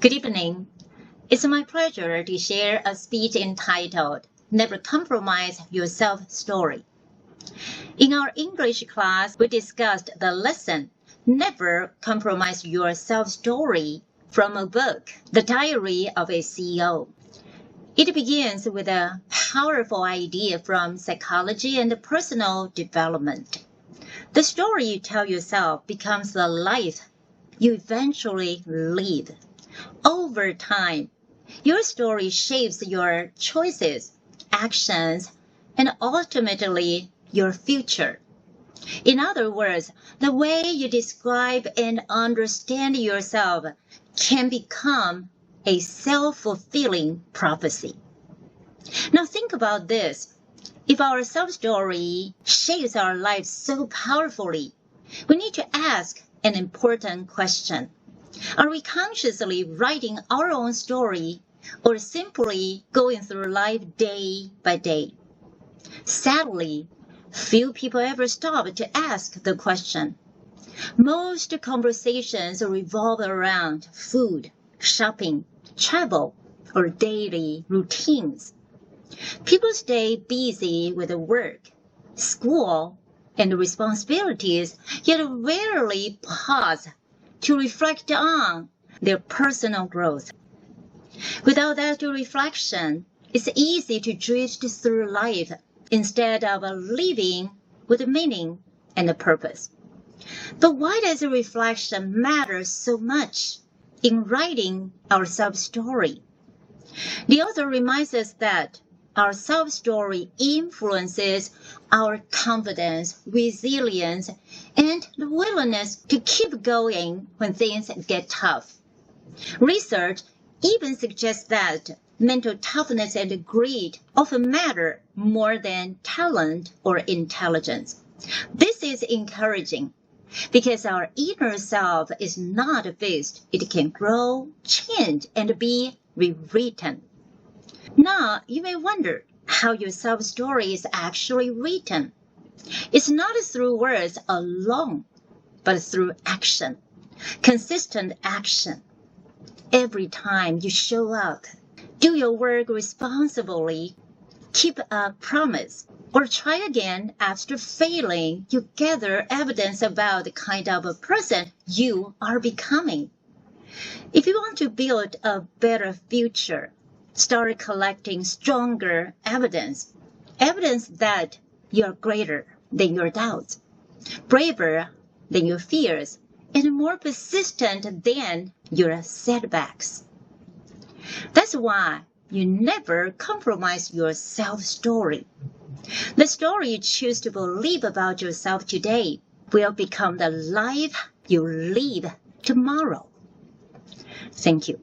Good evening. It's my pleasure to share a speech entitled, Never Compromise Your Self-Story. In our English class, we discussed the lesson, Never Compromise Your Self-Story, from a book, The Diary of a CEO. It begins with a powerful idea from psychology and personal development. The story you tell yourself becomes the life you eventually live. Over time, your story shapes your choices, actions, and ultimately your future. In other words, the way you describe and understand yourself can become a self-fulfilling prophecy. Now think about this. If our self-story shapes our lives so powerfully, we need to ask an important question. Are we consciously writing our own story or simply going through life day by day? Sadly, few people ever stop to ask the question. Most conversations revolve around food, shopping, travel, or daily routines. People stay busy with work, school, and responsibilities, yet rarely pause to reflect on their personal growth. Without that reflection, it's easy to drift through life instead of living with meaning and a purpose. But why does reflection matter so much in writing our self-story? The author reminds us that our self-story influences our confidence, resilience, and the willingness to keep going when things get tough. Research even suggests that mental toughness and grit often matter more than talent or intelligence. This is encouraging because our inner self is not fixed. It can grow, change, and be rewritten. Now, you may wonder how your self-story is actually written. It's not through words alone, but through action, consistent action. Every time you show up, do your work responsibly, keep a promise, or try again after failing, you gather evidence about the kind of a person you are becoming. If you want to build a better future, start collecting stronger evidence that you're greater than your doubts, braver than your fears, and more persistent than your setbacks. That's why you never compromise your self-story. The story you choose to believe about yourself today will become the life you live tomorrow. Thank you.